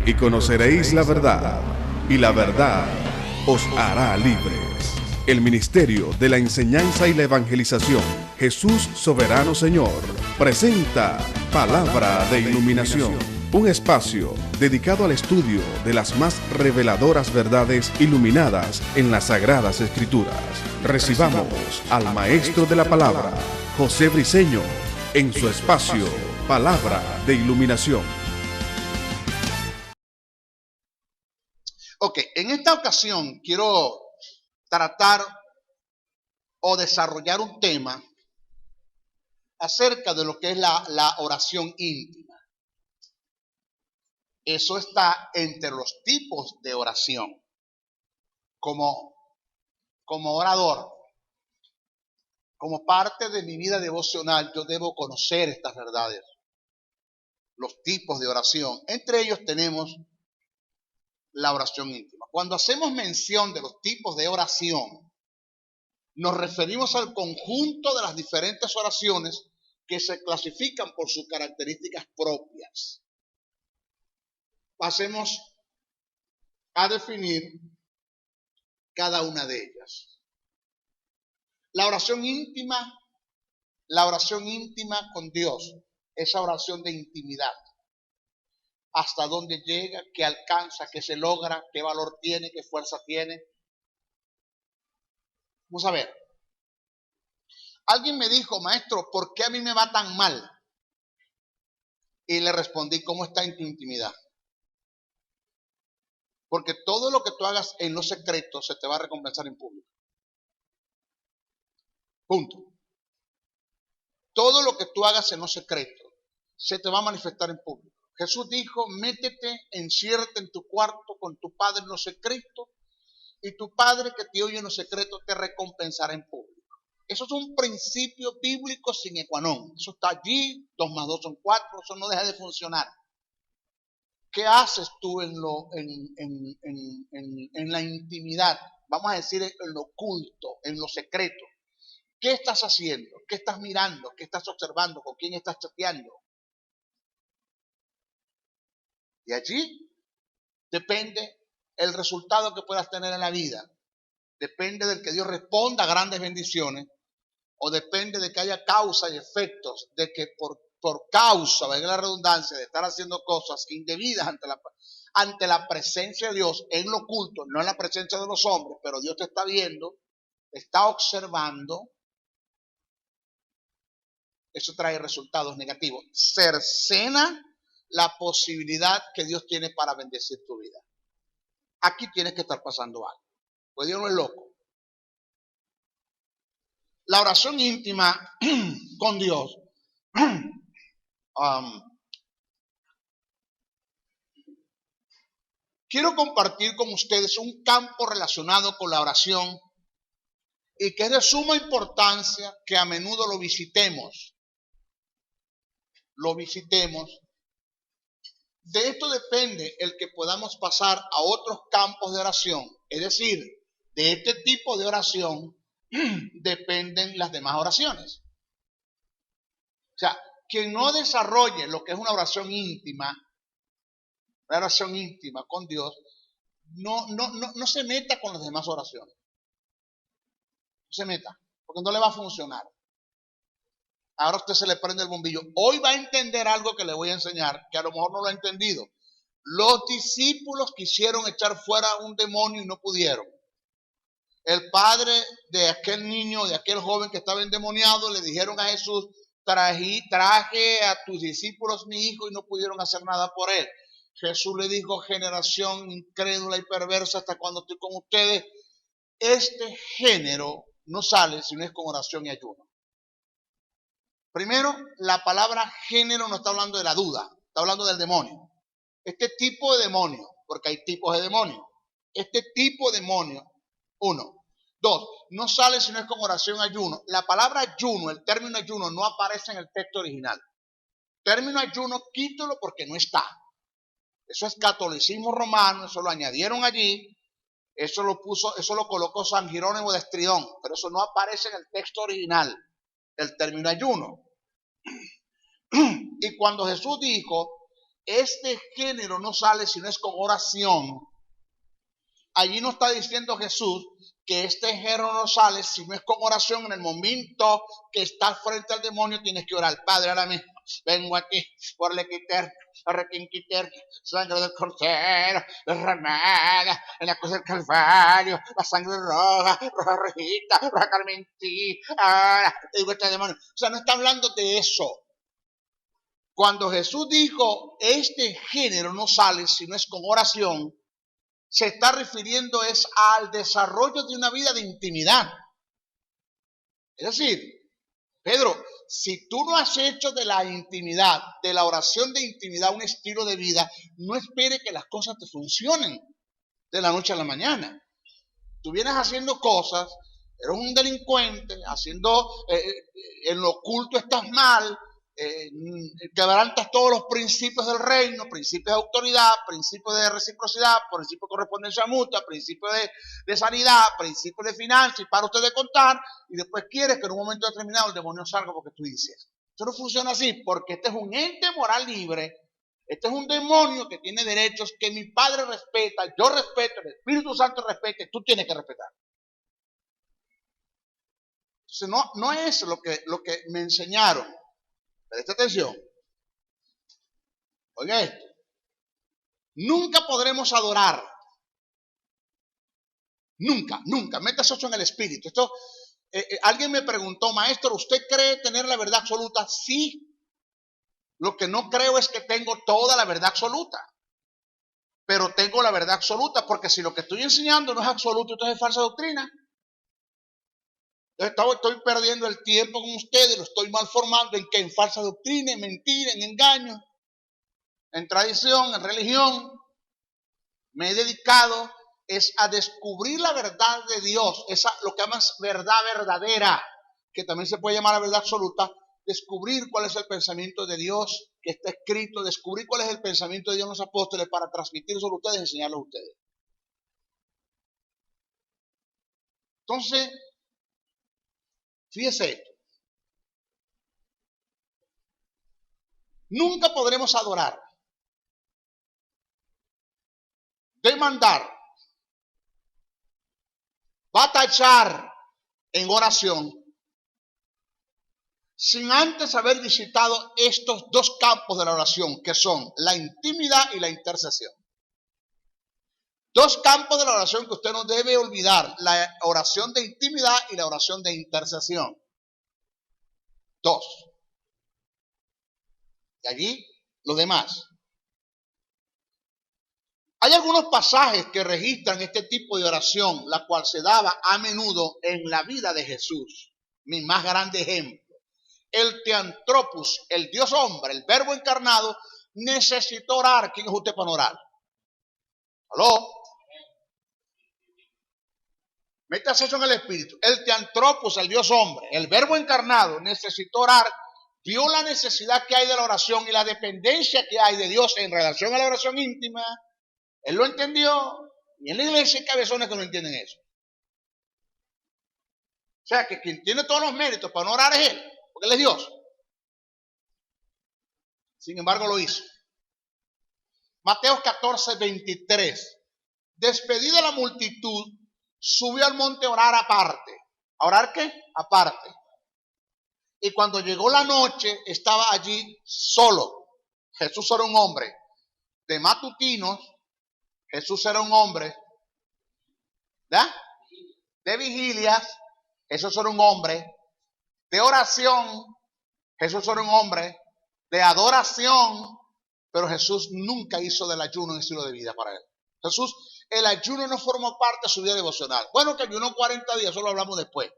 y conoceréis la verdad, y la verdad os hará libres. El Ministerio de la Enseñanza y la Evangelización, Jesús Soberano Señor, presenta Palabra de Iluminación, un espacio dedicado al estudio de las más reveladoras verdades iluminadas en las Sagradas Escrituras. Recibamos al Maestro de la Palabra, José Briceño, en su espacio Palabra de Iluminación. Ok, en esta ocasión quiero tratar o desarrollar un tema acerca de lo que es la oración íntima. Eso está entre los tipos de oración. Como orador, como parte de mi vida devocional, yo debo conocer estas verdades, los tipos de oración. Entre ellos tenemos la oración íntima. Cuando hacemos mención de los tipos de oración, nos referimos al conjunto de las diferentes oraciones que se clasifican por sus características propias. Pasemos a definir cada una de ellas. La oración íntima con Dios, esa oración de intimidad. Hasta dónde llega, qué alcanza, qué se logra, qué valor tiene, qué fuerza tiene. Vamos a ver. Alguien me dijo, maestro, ¿por qué a mí me va tan mal? Y le respondí, ¿cómo está en tu intimidad? Porque todo lo que tú hagas en lo secreto se te va a recompensar en público. Punto. Todo lo que tú hagas en lo secreto se te va a manifestar en público. Jesús dijo, métete, enciérrate en tu cuarto con tu Padre en lo secreto, y tu Padre que te oye en lo secreto te recompensará en público. Eso es un principio bíblico sine qua non. Eso está allí, 2 más 2 son 4, eso no deja de funcionar. ¿Qué haces tú en la intimidad? Vamos a decir en lo oculto, en lo secreto. ¿Qué estás haciendo? ¿Qué estás mirando? ¿Qué estás observando? ¿Con quién estás chateando? Y allí depende el resultado que puedas tener en la vida. Depende del que Dios responda a grandes bendiciones, o depende de que haya causa y efectos, de que por causa, valga la redundancia, de estar haciendo cosas indebidas ante la presencia de Dios en lo oculto, no en la presencia de los hombres, pero Dios te está viendo, te está observando. Eso trae resultados negativos. Cercena la posibilidad que Dios tiene para bendecir tu vida. Aquí tienes que estar pasando algo. Pues Dios no es loco. La oración íntima con Dios. Quiero compartir con ustedes un campo relacionado con la oración y que es de suma importancia que a menudo lo visitemos. De esto depende el que podamos pasar a otros campos de oración. Es decir, de este tipo de oración dependen las demás oraciones. O sea, quien no desarrolle lo que es una oración íntima con Dios, no se meta con las demás oraciones. No se meta, porque no le va a funcionar. Ahora a usted se le prende el bombillo. Hoy va a entender algo que le voy a enseñar, que a lo mejor no lo ha entendido. Los discípulos quisieron echar fuera un demonio y no pudieron. El padre de aquel niño, de aquel joven que estaba endemoniado, le dijeron a Jesús, traje a tus discípulos mi hijo y no pudieron hacer nada por él. Jesús le dijo, generación incrédula y perversa, ¿hasta cuando estoy con ustedes? Este género no sale si no es con oración y ayuno. Primero, la palabra género no está hablando de la duda, está hablando del demonio. Este tipo de demonio, porque hay tipos de demonio. Este tipo de demonio, 1. 2, no sale si no es con oración y ayuno. La palabra ayuno, el término ayuno, no aparece en el texto original. Término ayuno, quítalo porque no está. Eso es catolicismo romano, eso lo añadieron allí, eso lo colocó San Jerónimo de Estridón, pero eso no aparece en el texto original, el término ayuno. Y cuando Jesús dijo este género no sale si no es con oración. Allí no está diciendo Jesús que este género no sale si no es con oración. En el momento que estás frente al demonio tienes que orar. Padre, ahora mismo vengo aquí por requinquiter, sangre del cordero, derramada en la cruz del Calvario, la sangre roja, roja rojita, roja carmentí. Ahora digo este demonio. O sea, no está hablando de eso. Cuando Jesús dijo, este género no sale si no es con oración, se está refiriendo es al desarrollo de una vida de intimidad. Es decir, Pedro, si tú no has hecho de la intimidad, de la oración de intimidad, un estilo de vida, no espere que las cosas te funcionen de la noche a la mañana. Tú vienes haciendo cosas, eres un delincuente, haciendo en lo oculto estás mal, quebrantas todos los principios del reino, principios de autoridad, principios de reciprocidad, principios de correspondencia mutua, principios de sanidad, principios de finanzas, y para usted de contar, y después quieres que en un momento determinado el demonio salga porque tú dices. Esto no funciona así, porque este es un ente moral libre, este es un demonio que tiene derechos que mi Padre respeta, yo respeto, el Espíritu Santo respeta, y tú tienes que respetar. Entonces no es lo que me enseñaron. Presta atención. Oiga esto. Nunca podremos adorar. Nunca. Métase eso en el espíritu. Alguien me preguntó, maestro, ¿usted cree tener la verdad absoluta? Sí. Lo que no creo es que tengo toda la verdad absoluta. Pero tengo la verdad absoluta, porque si lo que estoy enseñando no es absoluto, entonces es falsa doctrina. Estoy perdiendo el tiempo con ustedes, lo estoy malformando en que en falsa doctrina, en mentira, en engaño, en tradición, en religión. Me he dedicado es a descubrir la verdad de Dios, lo que llaman verdad verdadera, que también se puede llamar la verdad absoluta. Descubrir cuál es el pensamiento de Dios que está escrito, descubrir cuál es el pensamiento de Dios en los apóstoles para transmitirlo a ustedes y enseñarlo a ustedes. Entonces, fíjese esto. Nunca podremos adorar, demandar, batallar en oración sin antes haber visitado estos dos campos de la oración, que son la intimidad y la intercesión. Dos campos de la oración que usted no debe olvidar: la oración de intimidad y la oración de intercesión. Dos. Y allí los demás. Hay algunos pasajes que registran este tipo de oración, la cual se daba a menudo en la vida de Jesús. Mi más grande ejemplo. El Teantropos, el Dios hombre, el verbo encarnado, necesitó orar. ¿Quién es usted para orar? ¿Aló? Métase eso en el espíritu. El Teantropos, el Dios hombre, el verbo encarnado, necesitó orar. Vio la necesidad que hay de la oración y la dependencia que hay de Dios en relación a la oración íntima. Él lo entendió. Y en la iglesia hay cabezones que no entienden eso. O sea, que quien tiene todos los méritos para no orar es Él, porque Él es Dios. Sin embargo, lo hizo. Mateo 14, 23. Despedida la multitud, subió al monte a orar aparte. ¿A orar qué? Aparte. Y cuando llegó la noche, estaba allí solo. Jesús era un hombre de matutinos. Jesús era un hombre, ¿verdad?, de vigilias. Jesús era un hombre de oración. Jesús era un hombre de adoración. Pero Jesús nunca hizo del ayuno un estilo de vida para él. Jesús, el ayuno no formó parte de su vida devocional. Bueno, que ayunó 40 días, eso lo hablamos después.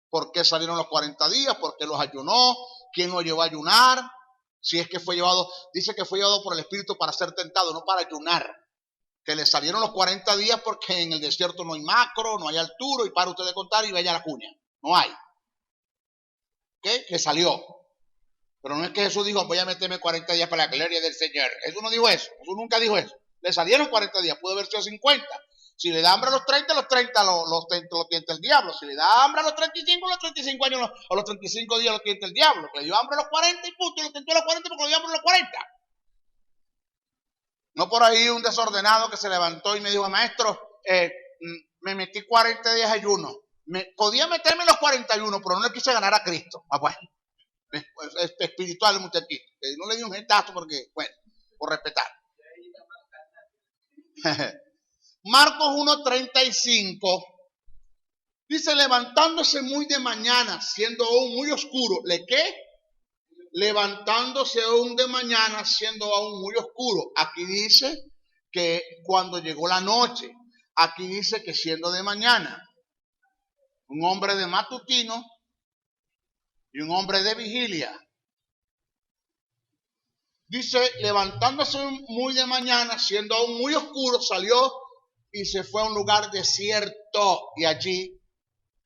¿Por qué salieron los 40 días? ¿Por qué los ayunó? ¿Quién lo llevó a ayunar? Si es que fue llevado, dice que fue llevado por el Espíritu para ser tentado, no para ayunar. Que le salieron los 40 días porque en el desierto no hay macro, no hay altura, y para usted de contar y vaya a la cuña. No hay. ¿Qué? Le salió. Pero no es que Jesús dijo, voy a meterme 40 días para la gloria del Señor. Jesús no dijo eso. Jesús nunca dijo eso. Le salieron 40 días, pudo haber sido 50. Si le da hambre a los 30, los 30 los tienta el diablo. Si le da hambre a los 35, los 35 años o los 35 días los tienta el diablo. Le dio hambre a los 40 y punto, y lo tentó a los 40 porque le dio hambre a los 40. No por ahí un desordenado que se levantó y me dijo, maestro, me metí 40 días de ayuno. Podía meterme los 41, pero no le quise ganar a Cristo. Bueno, es espiritual el muchachito. No le di un gestazo porque, bueno, por respetar. Marcos 1:35 dice, levantándose muy de mañana, siendo aún muy oscuro. ¿Le qué? Levantándose aún de mañana, siendo aún muy oscuro. Aquí dice que cuando llegó la noche. Aquí dice que siendo de mañana. Un hombre de matutino y un hombre de vigilia. Dice, levantándose muy de mañana, siendo aún muy oscuro, salió y se fue a un lugar desierto y allí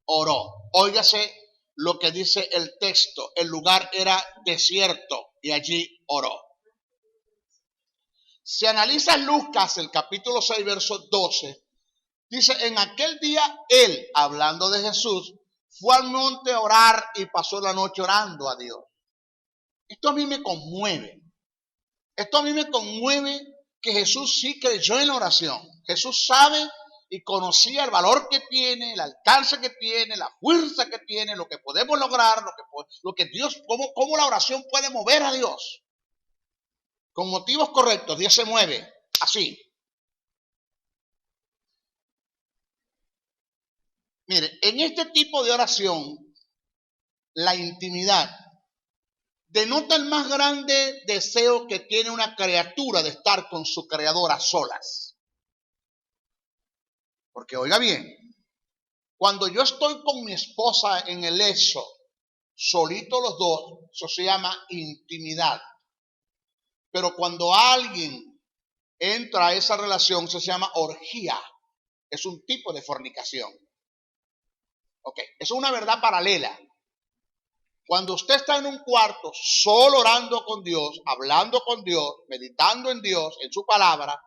oró. Óigase lo que dice el texto. El lugar era desierto y allí oró. Si analizas Lucas, el capítulo 6, verso 12, dice, en aquel día él, hablando de Jesús, fue al monte a orar y pasó la noche orando a Dios. Esto a mí me conmueve. Esto a mí me conmueve que Jesús sí creyó en la oración. Jesús sabe y conocía el valor que tiene, el alcance que tiene, la fuerza que tiene, lo que podemos lograr, lo que Dios, cómo la oración puede mover a Dios. Con motivos correctos, Dios se mueve así. Mire, en este tipo de oración, la intimidad denota el más grande deseo que tiene una criatura de estar con su creador a solas. Porque oiga bien, cuando yo estoy con mi esposa en el lecho, solitos los dos, eso se llama intimidad. Pero cuando alguien entra a esa relación, eso se llama orgía. Es un tipo de fornicación. Ok, eso es una verdad paralela. Cuando usted está en un cuarto solo orando con Dios, hablando con Dios, meditando en Dios, en su palabra,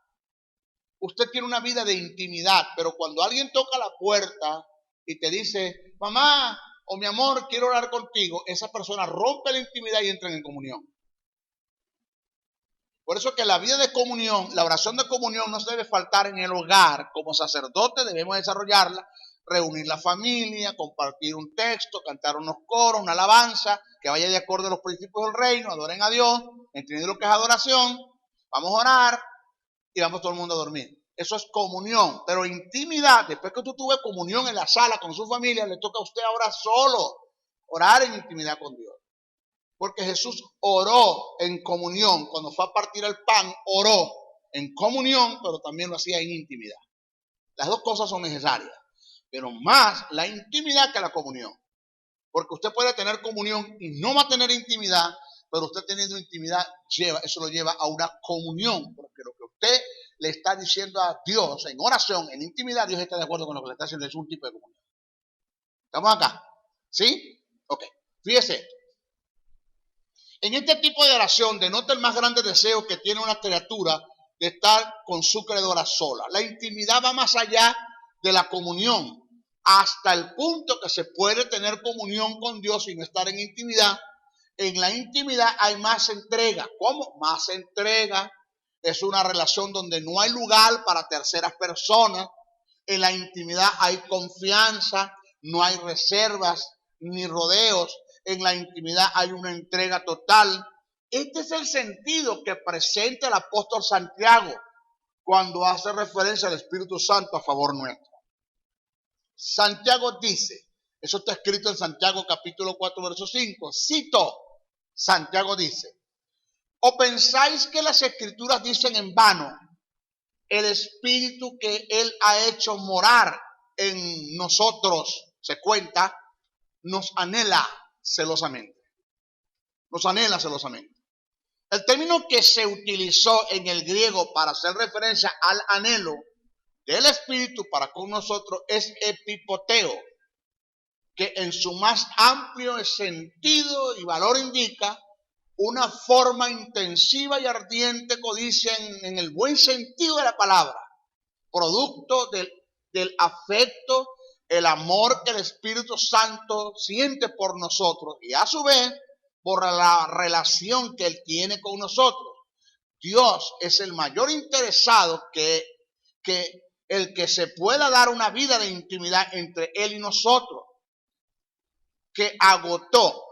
usted tiene una vida de intimidad. Pero cuando alguien toca la puerta y te dice, mamá o mi amor, quiero orar contigo, esa persona rompe la intimidad y entra en comunión. Por eso que la vida de comunión, la oración de comunión no se debe faltar en el hogar. Como sacerdote debemos desarrollarla, reunir la familia, compartir un texto, cantar unos coros, una alabanza, que vaya de acuerdo a los principios del reino, adoren a Dios, entendiendo lo que es adoración, vamos a orar y vamos todo el mundo a dormir. Eso es comunión, pero intimidad, después que tú tuve comunión en la sala con su familia, le toca a usted ahora solo orar en intimidad con Dios. Porque Jesús oró en comunión, cuando fue a partir el pan, oró en comunión, pero también lo hacía en intimidad. Las dos cosas son necesarias, pero más la intimidad que la comunión. Porque usted puede tener comunión y no va a tener intimidad, pero usted teniendo intimidad, eso lo lleva a una comunión, porque lo que usted le está diciendo a Dios en oración, en intimidad, Dios está de acuerdo con lo que le está haciendo, es un tipo de comunión. ¿Estamos acá? ¿Sí? Ok, fíjese esto. En este tipo de oración denota el más grande deseo que tiene una criatura de estar con su creadora sola. La intimidad va más allá de la comunión, hasta el punto que se puede tener comunión con Dios y no estar en intimidad. En la intimidad hay más entrega. ¿Cómo? Más entrega. Es una relación donde no hay lugar para terceras personas. En la intimidad hay confianza, no hay reservas ni rodeos. En la intimidad hay una entrega total. Este es el sentido que presenta el apóstol Santiago cuando hace referencia al Espíritu Santo a favor nuestro. Santiago dice, eso está escrito en Santiago capítulo 4, verso 5, cito, Santiago dice, ¿o pensáis que las Escrituras dicen en vano, el Espíritu que Él ha hecho morar en nosotros, se cuenta, nos anhela celosamente? Nos anhela celosamente. El término que se utilizó en el griego para hacer referencia al anhelo del Espíritu para con nosotros es epipoteo, que en su más amplio sentido y valor indica una forma intensiva y ardiente codicia en el buen sentido de la palabra, producto del afecto, el amor que el Espíritu Santo siente por nosotros y a su vez por la relación que Él tiene con nosotros. Dios es el mayor interesado que el que se pueda dar una vida de intimidad entre Él y nosotros, que agotó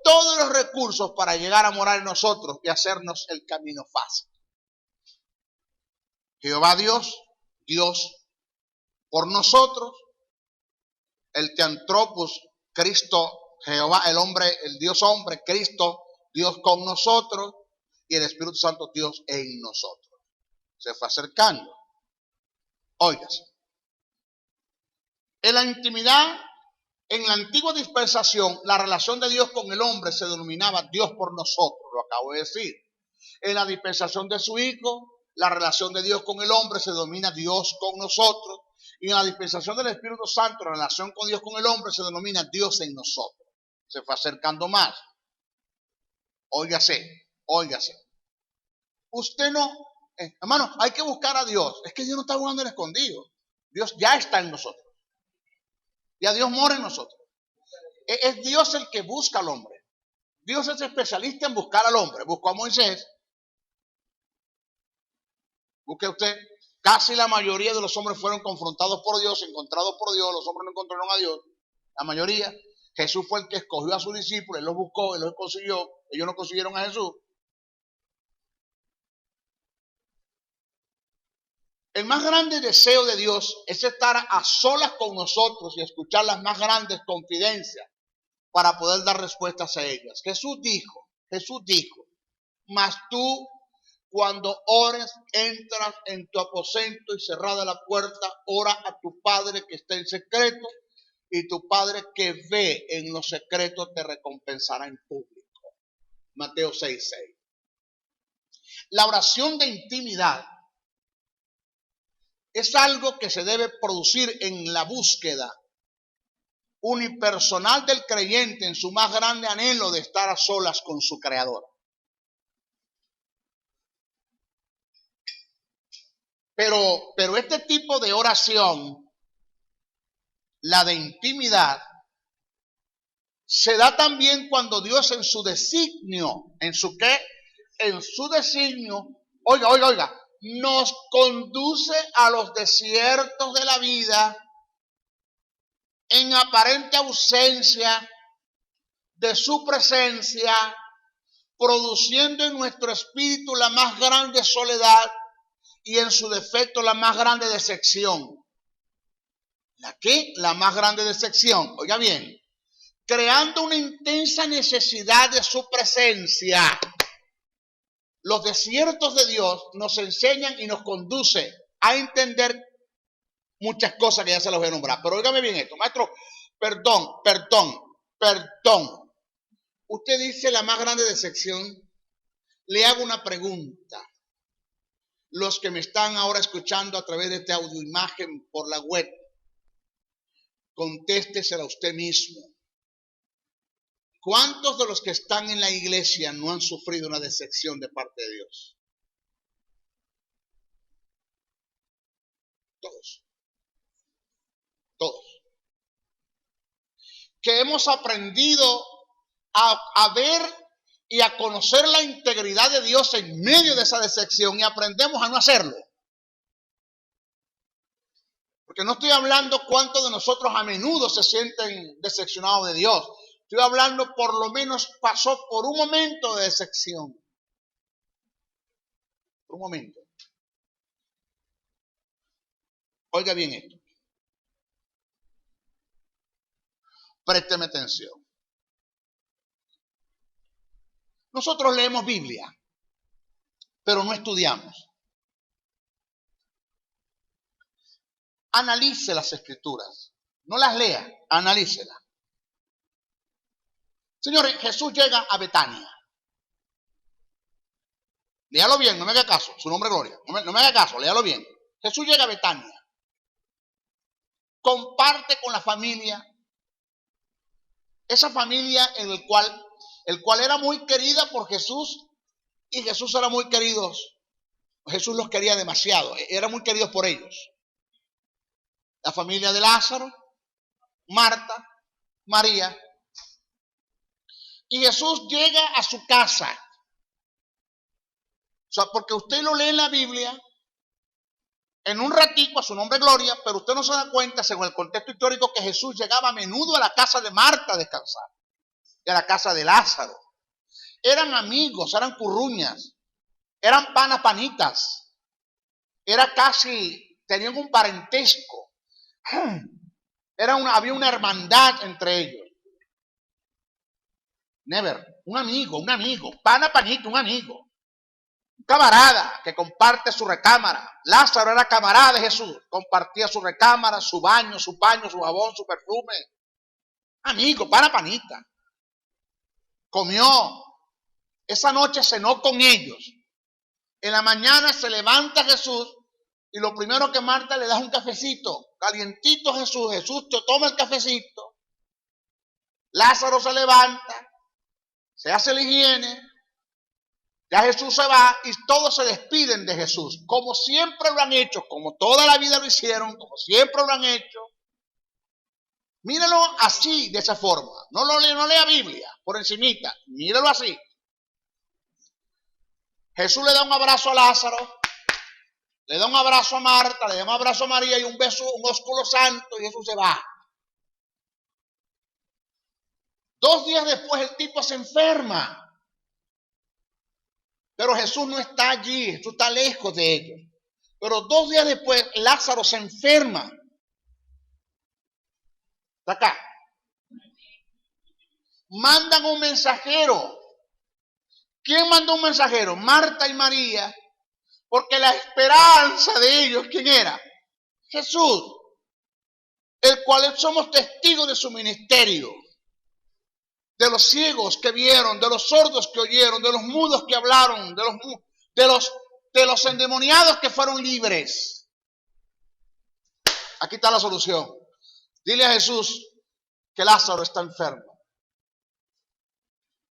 todos los recursos para llegar a morar en nosotros y hacernos el camino fácil. Jehová Dios por nosotros, el Teantropos, Cristo, Jehová, el hombre, el Dios hombre, Cristo, Dios con nosotros, y el Espíritu Santo, Dios en nosotros. Se fue acercando. Óigase. En la intimidad, en la antigua dispensación, la relación de Dios con el hombre se denominaba Dios por nosotros, lo acabo de decir. En la dispensación de su Hijo, la relación de Dios con el hombre se denomina Dios con nosotros. Y en la dispensación del Espíritu Santo, la relación con Dios con el hombre se denomina Dios en nosotros. Se fue acercando más. Óigase. Usted no, hermano, hay que buscar a Dios. Es que Dios no está jugando en escondido. Dios ya está en nosotros. Ya Dios mora en nosotros. Es Dios el que busca al hombre. Dios es especialista en buscar al hombre. Buscó a Moisés. Busque usted. Casi la mayoría de los hombres fueron confrontados por Dios, encontrados por Dios. Los hombres no encontraron a Dios. La mayoría. Jesús fue el que escogió a sus discípulos. Él los buscó, él los consiguió. Ellos no consiguieron a Jesús. El más grande deseo de Dios es estar a solas con nosotros y escuchar las más grandes confidencias para poder dar respuestas a ellas. Jesús dijo, mas tú cuando ores, entras en tu aposento y cerrada la puerta, ora a tu Padre que está en secreto, y tu Padre que ve en lo secreto te recompensará en público. Mateo 6:6. La oración de intimidad es algo que se debe producir en la búsqueda unipersonal del creyente en su más grande anhelo de estar a solas con su Creador. Pero este tipo de oración, la de intimidad, se da también cuando Dios en su designio, ¿en su qué? En su designio, oiga, nos conduce a los desiertos de la vida en aparente ausencia de su presencia, produciendo en nuestro espíritu la más grande soledad y en su defecto la más grande decepción. ¿La qué? La más grande decepción. Oiga bien, creando una intensa necesidad de su presencia. Los desiertos de Dios nos enseñan y nos conducen a entender muchas cosas que ya se las voy a nombrar. Pero óigame bien esto, maestro, perdón. Usted dice la más grande decepción. Le hago una pregunta. Los que me están ahora escuchando a través de esta audioimagen por la web, contéstesela usted mismo. ¿Cuántos de los que están en la iglesia no han sufrido una decepción de parte de Dios? Todos. Que hemos aprendido a ver y a conocer la integridad de Dios en medio de esa decepción y aprendemos a no hacerlo. Porque no estoy hablando cuántos de nosotros a menudo se sienten decepcionados de Dios. Estoy hablando por lo menos pasó por un momento de decepción. Por un momento. Oiga bien esto. Présteme atención. Nosotros leemos Biblia, pero no estudiamos. Analice las escrituras. No las lea, analícelas. Señores, Jesús llega a Betania. Léalo bien, no me haga caso. Su nombre es Gloria. No me haga caso, léalo bien. Jesús llega a Betania. Comparte con la familia. Esa familia en el cual era muy querida por Jesús y Jesús era muy querido. Jesús los quería demasiado. Eran muy queridos por ellos. La familia de Lázaro, Marta, María. Y Jesús llega a su casa. O sea, porque usted lo lee en la Biblia en un ratico a su nombre gloria, pero usted no se da cuenta, según el contexto histórico, que Jesús llegaba a menudo a la casa de Marta a descansar y a la casa de Lázaro. Eran amigos, eran curruñas, eran panitas, era casi, tenían un parentesco, había una hermandad entre ellos. Never, un amigo, panito, un amigo. Un camarada que comparte su recámara. Lázaro era camarada de Jesús. Compartía su recámara, su baño, su paño, su jabón, su perfume. Amigo, panita. Comió. Esa noche cenó con ellos. En la mañana se levanta Jesús y lo primero que Marta le da es un cafecito. Calientito Jesús. Jesús te toma el cafecito. Lázaro se levanta. Se hace la higiene. Ya Jesús se va y todos se despiden de Jesús, como siempre lo han hecho, como toda la vida lo hicieron, como siempre lo han hecho. Míralo así, de esa forma. No lea Biblia por encimita, míralo así. Jesús le da un abrazo a Lázaro, le da un abrazo a Marta, le da un abrazo a María y un beso, un ósculo santo, y Jesús se va. 2 días después el tipo se enferma. Pero Jesús no está allí, Jesús está lejos de ellos. Pero 2 días después Lázaro se enferma. Está acá. Mandan un mensajero. ¿Quién mandó un mensajero? Marta y María. Porque la esperanza de ellos, ¿quién era? Jesús. El cual somos testigos de su ministerio. De los ciegos que vieron, de los sordos que oyeron, de los mudos que hablaron, de los endemoniados que fueron libres. Aquí está la solución. Dile a Jesús que Lázaro está enfermo.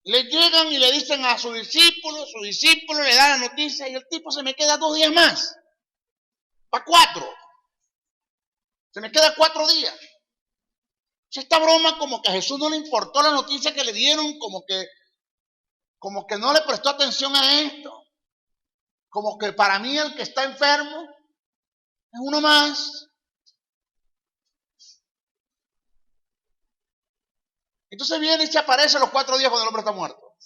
Le llegan y le dicen a sus discípulos le dan la noticia y el tipo se me queda 2 días más. Para 4. Se me queda 4 días. Esta broma como que a Jesús no le importó la noticia que le dieron, como que no le prestó atención a esto. Como que para mí el que está enfermo es uno más. Entonces viene y se aparece los 4 días cuando el hombre está muerto.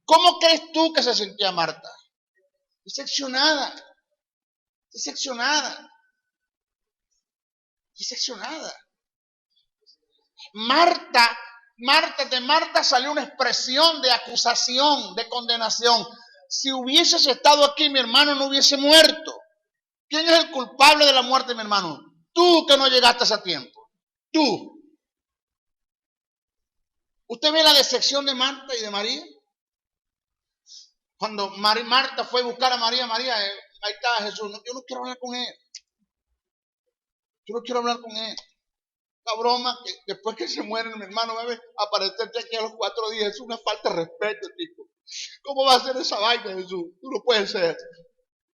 ¿Cómo crees tú que se sentía Marta? Decepcionada. De Marta salió una expresión de acusación, de condenación. Si hubieses estado aquí, mi hermano no hubiese muerto. ¿Quién es el culpable de la muerte de mi hermano? Tú que no llegaste a tiempo. Tú. ¿Usted ve la decepción de Marta y de María? Cuando Marta fue a buscar a María, ahí estaba Jesús. Yo no quiero hablar con él. La broma que después que se muere mi hermano debe aparecerte aquí a los 4 días. Es una falta de respeto, tipo. ¿Cómo va a ser esa vaina, Jesús? Tú no puedes ser.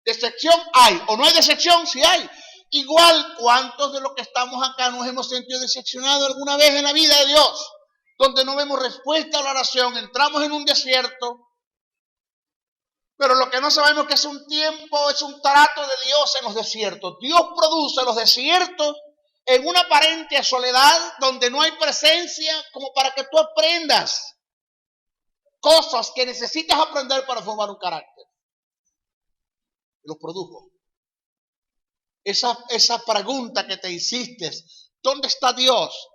Decepción hay, o no hay decepción, sí hay. Igual, ¿cuántos de los que estamos acá nos hemos sentido decepcionados alguna vez en la vida de Dios? Donde no vemos respuesta a la oración, entramos en un desierto, pero lo que no sabemos es que es un tiempo, es un trato de Dios en los desiertos. Dios produce los desiertos en una aparente soledad donde no hay presencia, como para que tú aprendas cosas que necesitas aprender para formar un carácter. Y los produjo. Esa pregunta que te hiciste, ¿dónde está Dios?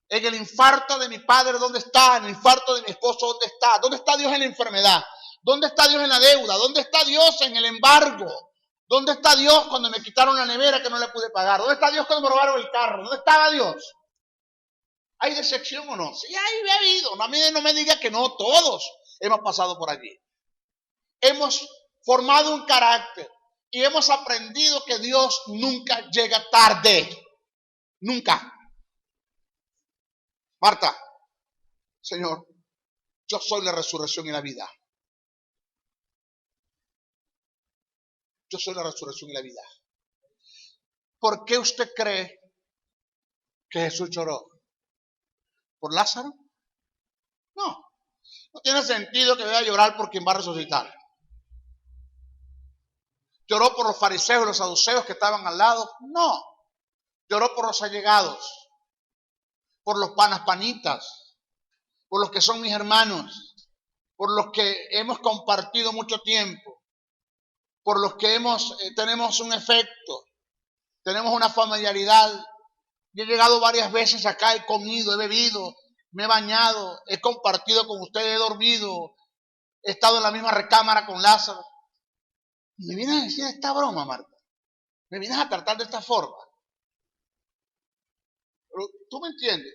En el infarto de mi padre, ¿dónde está? En el infarto de mi esposo, ¿dónde está? ¿Dónde está Dios en la enfermedad? ¿Dónde está Dios en la deuda? ¿Dónde está Dios en el embargo? ¿Dónde está Dios cuando me quitaron la nevera que no le pude pagar? ¿Dónde está Dios cuando me robaron el carro? ¿Dónde estaba Dios? ¿Hay decepción o no? Sí, hay habido. No me diga que no, todos hemos pasado por allí. Hemos formado un carácter y hemos aprendido que Dios nunca llega tarde. Nunca. Marta, Señor, yo soy la resurrección y la vida. Yo soy la resurrección y la vida. ¿Por qué usted cree que Jesús lloró? ¿Por Lázaro? No. No tiene sentido que vaya a llorar por quien va a resucitar. ¿Lloró por los fariseos y los saduceos que estaban al lado? No. Lloró por los allegados, por los panitas, por los que son mis hermanos, por los que hemos compartido mucho tiempo, por los que tenemos un efecto, tenemos una familiaridad. Yo he llegado varias veces acá, he comido, he bebido, me he bañado, he compartido con ustedes, he dormido, he estado en la misma recámara con Lázaro. Y me vienes a decir esta broma, Marta. Me vienes a tratar de esta forma. Pero tú me entiendes.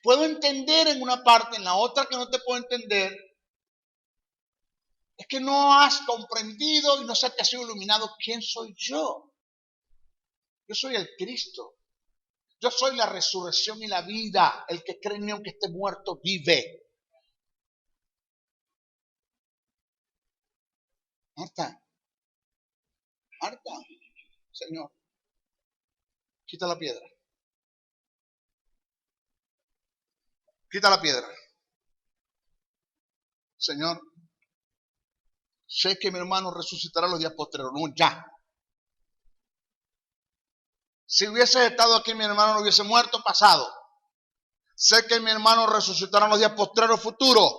Puedo entender en una parte, en la otra que no te puedo entender, es que no has comprendido y no se te ha sido iluminado quién soy yo. Yo soy el Cristo. Yo soy la resurrección y la vida. El que cree en mí, aunque esté muerto, vive. Marta, Señor, quita la piedra. Quita la piedra. Señor, sé que mi hermano resucitará los días postreros. No, ya. Si hubiese estado aquí, mi hermano no hubiese muerto, pasado. Sé que mi hermano resucitará en los días postreros, futuros.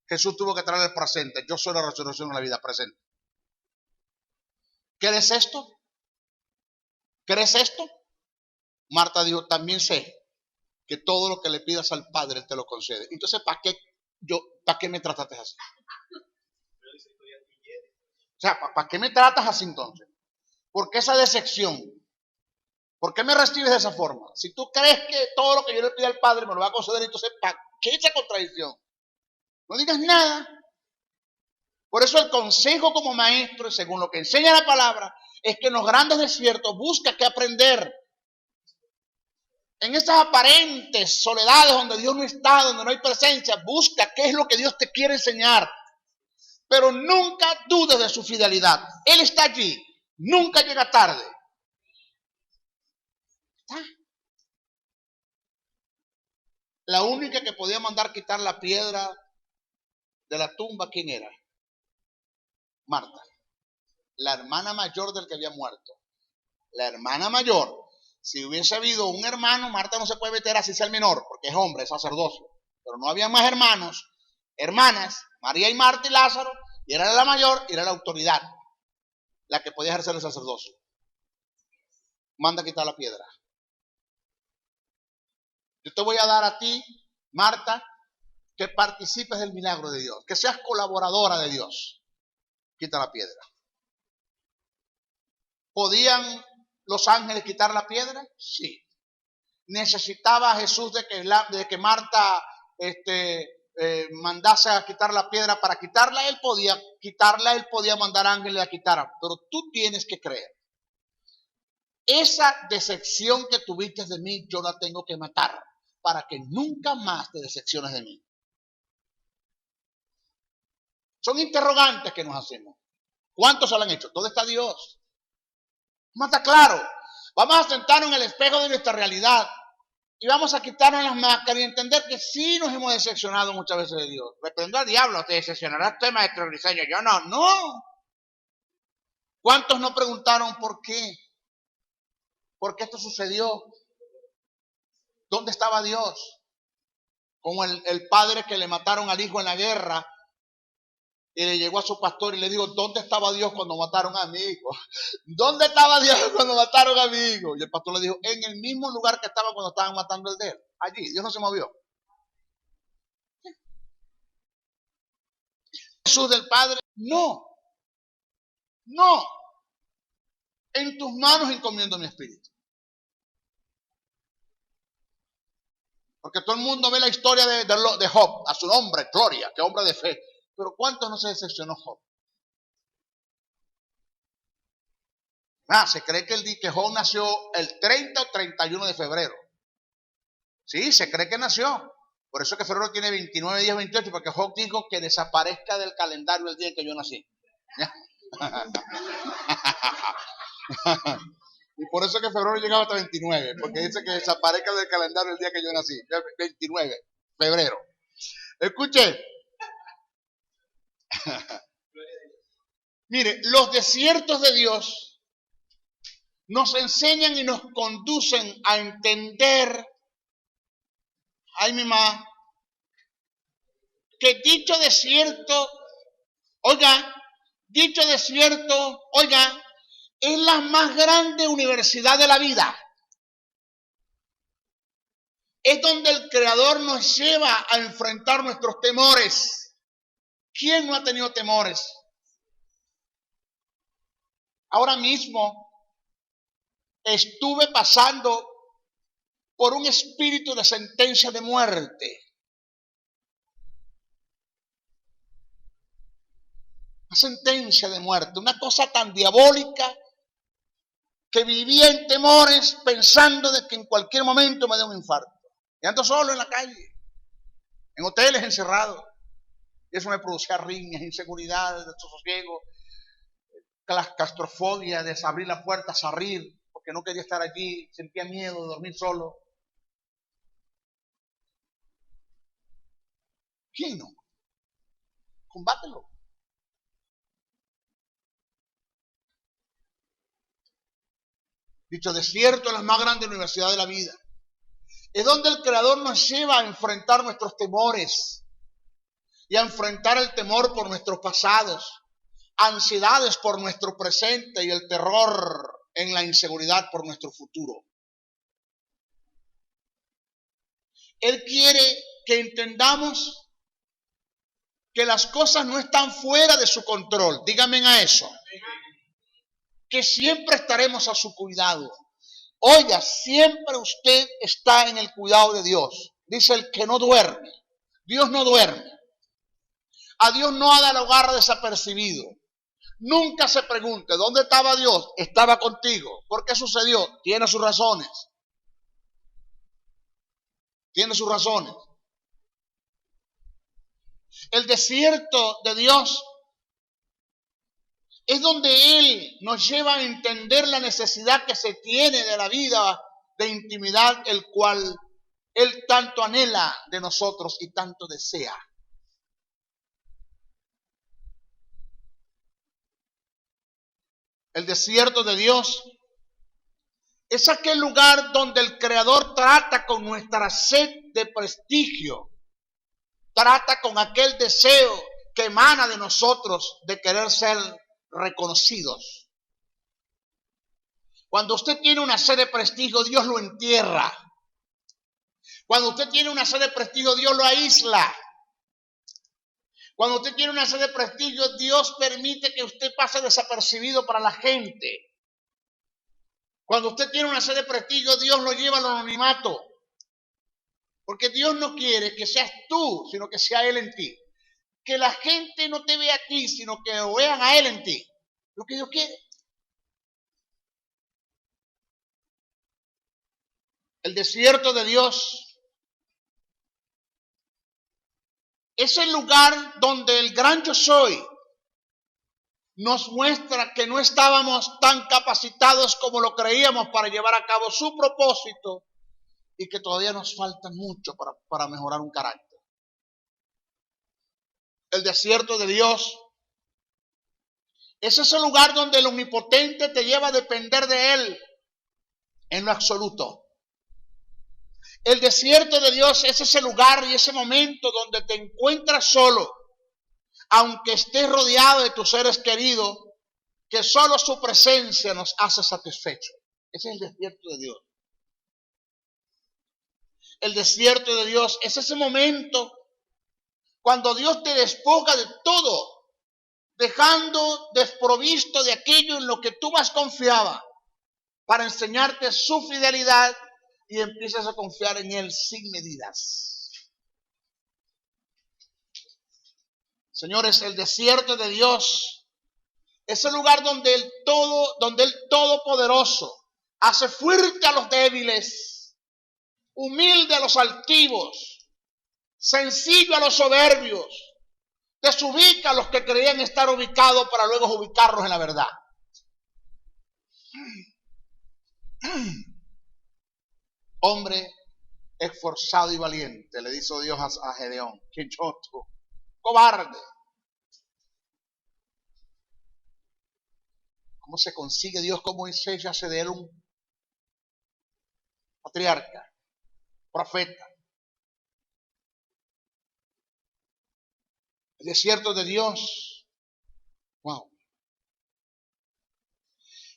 Jesús tuvo que traer el presente. Yo soy la resurrección de la vida presente. ¿Crees esto? ¿Crees esto? Marta dijo, también sé que todo lo que le pidas al Padre, Él te lo concede. Entonces, ¿para qué me trataste así? O sea, ¿para qué me tratas así entonces? ¿Por qué esa decepción? ¿Por qué me recibes de esa forma? Si tú crees que todo lo que yo le pido al Padre me lo va a conceder, entonces, ¿para qué esa contradicción? No digas nada. Por eso el consejo como maestro, según lo que enseña la palabra, es que en los grandes desiertos busca qué aprender. En esas aparentes soledades donde Dios no está, donde no hay presencia, busca qué es lo que Dios te quiere enseñar. Pero nunca dudes de su fidelidad. Él está allí, nunca llega tarde. ¿Está? La única que podía mandar quitar la piedra de la tumba, ¿quién era? Marta, la hermana mayor del que había muerto. La hermana mayor. Si hubiese habido un hermano, Marta no se puede meter así sea el menor, porque es hombre, es sacerdocio. Pero no había más hermanos, hermanas, María y Marta y Lázaro, y era la mayor y era la autoridad, la que podía ejercer el sacerdocio. Manda a quitar la piedra. Yo te voy a dar a ti, Marta, que participes del milagro de Dios, que seas colaboradora de Dios. Quita la piedra. ¿Podían los ángeles quitar la piedra? Sí. ¿Necesitaba Jesús de que Marta mandase a quitar la piedra para quitarla? Él podía quitarla, él podía mandar ángeles a quitarla, pero tú tienes que creer. Esa decepción que tuviste de mí, yo la tengo que matar para que nunca más te decepciones de mí. Son interrogantes que nos hacemos. ¿Cuántos se lo han hecho? ¿Dónde está Dios? Vamos a estar claro. Vamos a sentarnos en el espejo de nuestra realidad y vamos a quitarnos las máscaras y entender que sí nos hemos decepcionado muchas veces de Dios. Reprendo al diablo, te decepcionará usted, maestro Briseño. Yo no. ¿Cuántos no preguntaron por qué? ¿Por qué esto sucedió? ¿Dónde estaba Dios? Como el padre que le mataron al hijo en la guerra y le llegó a su pastor y le dijo, ¿dónde estaba Dios cuando mataron a mi hijo? ¿Dónde estaba Dios cuando mataron a mi hijo? Y el pastor le dijo, en el mismo lugar que estaba cuando estaban matando el de él. Allí, Dios no se movió. Jesús del Padre, no. En tus manos encomiendo mi espíritu. Porque todo el mundo ve la historia de Job, a su nombre, gloria, que hombre de fe. Pero ¿cuántos no se decepcionó Job? Se cree que Job nació el 30 o 31 de febrero. Sí, se cree que nació. Por eso que febrero tiene 29 días, 28, porque Job dijo que desaparezca del calendario el día en que yo nací. Y por eso que febrero llegaba hasta 29, porque dice que desaparezca del calendario el día que yo nací. 29, febrero. Escuche. Mire, los desiertos de Dios nos enseñan y nos conducen a entender, ay mi mamá, que dicho desierto, oiga, es la más grande universidad de la vida. Es donde el Creador nos lleva a enfrentar nuestros temores. ¿Quién no ha tenido temores? Ahora mismo estuve pasando por un espíritu de sentencia de muerte. Una sentencia de muerte, una cosa tan diabólica que vivía en temores pensando de que en cualquier momento me dé un infarto. Y ando solo en la calle, en hoteles encerrados. Y eso me producía riñas, inseguridad, desasosiego, claustrofobia, de abrir la puerta, salir, porque no quería estar allí, sentía miedo de dormir solo. ¿Quién no? Combátelo. Dicho desierto es la más grande universidad de la vida. Es donde el Creador nos lleva a enfrentar nuestros temores y a enfrentar el temor por nuestros pasados, ansiedades por nuestro presente y el terror en la inseguridad por nuestro futuro. Él quiere que entendamos que las cosas no están fuera de su control. Díganme a eso. Que siempre estaremos a su cuidado. Oiga, siempre usted está en el cuidado de Dios. Dice el que no duerme. Dios no duerme. A Dios no ha dado lugar desapercibido. Nunca se pregunte, ¿dónde estaba Dios? Estaba contigo. ¿Por qué sucedió? Tiene sus razones. Tiene sus razones. El desierto de Dios es donde Él nos lleva a entender la necesidad que se tiene de la vida de intimidad, el cual Él tanto anhela de nosotros y tanto desea. El desierto de Dios es aquel lugar donde el Creador trata con nuestra sed de prestigio, trata con aquel deseo que emana de nosotros de querer ser reconocidos. Cuando usted tiene una sed de prestigio, Dios lo entierra. Cuando usted tiene una sed de prestigio, Dios lo aísla. Cuando usted tiene una sed de prestigio, Dios permite que usted pase desapercibido para la gente. Cuando usted tiene una sed de prestigio, Dios lo lleva al anonimato. Porque Dios no quiere que seas tú, sino que sea Él en ti. Que la gente no te vea a ti, sino que lo vean a Él en ti. Lo que Dios quiere. El desierto de Dios es el lugar donde el gran yo soy nos muestra que no estábamos tan capacitados como lo creíamos para llevar a cabo su propósito y que todavía nos falta mucho para mejorar un carácter. El desierto de Dios es ese lugar donde el omnipotente te lleva a depender de Él en lo absoluto. El desierto de Dios es ese lugar y ese momento donde te encuentras solo, aunque estés rodeado de tus seres queridos, que solo su presencia nos hace satisfechos. Ese es el desierto de Dios. El desierto de Dios es ese momento cuando Dios te despoja de todo, dejando desprovisto de aquello en lo que tú más confiabas, para enseñarte su fidelidad y empiezas a confiar en Él sin medidas. Señores, el desierto de Dios es el lugar donde el Todopoderoso hace fuerte a los débiles, humilde a los altivos, sencillo a los soberbios, desubica a los que creían estar ubicados para luego ubicarlos en la verdad. Hombre esforzado y valiente, le dijo Dios a Gedeón, que choto, cobarde. ¿Cómo se consigue Dios con Moisés y hace de él un patriarca, profeta? El desierto de Dios. Wow.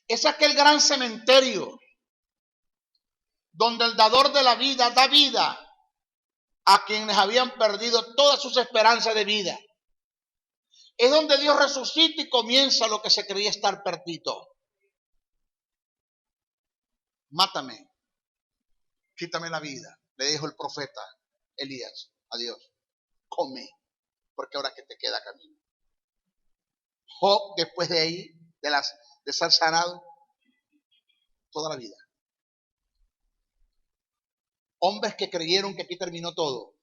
Es aquel gran cementerio donde el dador de la vida da vida a quienes habían perdido todas sus esperanzas de vida. Es donde Dios resucita y comienza lo que se creía estar perdido. Mátame, quítame la vida, le dijo el profeta Elías a Dios. Come, porque ahora que te queda camino. Job, después de ahí, de ser sanado, toda la vida. Hombres que creyeron que aquí terminó todo.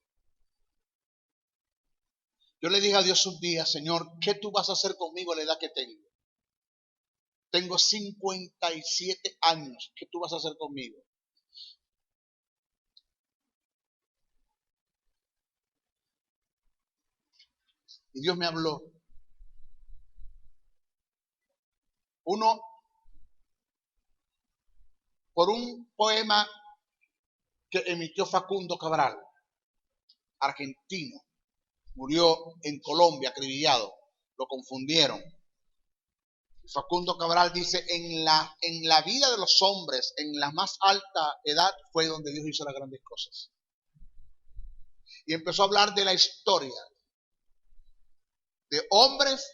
Yo le dije a Dios un día, Señor, ¿qué tú vas a hacer conmigo a la edad que tengo? Tengo 57 años. ¿Qué tú vas a hacer conmigo? Y Dios me habló. Uno, por un poema que emitió Facundo Cabral, argentino. Murió en Colombia, acribillado. Lo confundieron. Facundo Cabral dice, en la vida de los hombres, en la más alta edad, fue donde Dios hizo las grandes cosas. Y empezó a hablar de la historia de hombres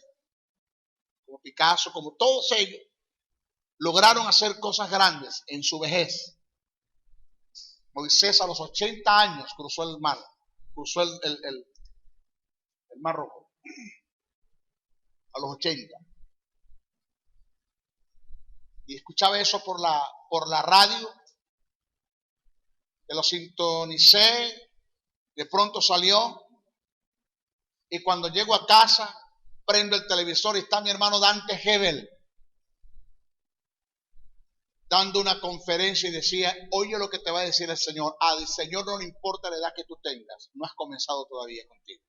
como Picasso, como todos ellos, lograron hacer cosas grandes en su vejez. Moisés a los 80 años cruzó el mar, cruzó el Mar Rojo, a los 80. Y escuchaba eso por la radio, que lo sintonicé, de pronto salió, y cuando llego a casa, prendo el televisor y está mi hermano Dante Gebel dando una conferencia y decía, oye lo que te va a decir el Señor. Al Señor no le importa la edad que tú tengas, no has comenzado todavía contigo.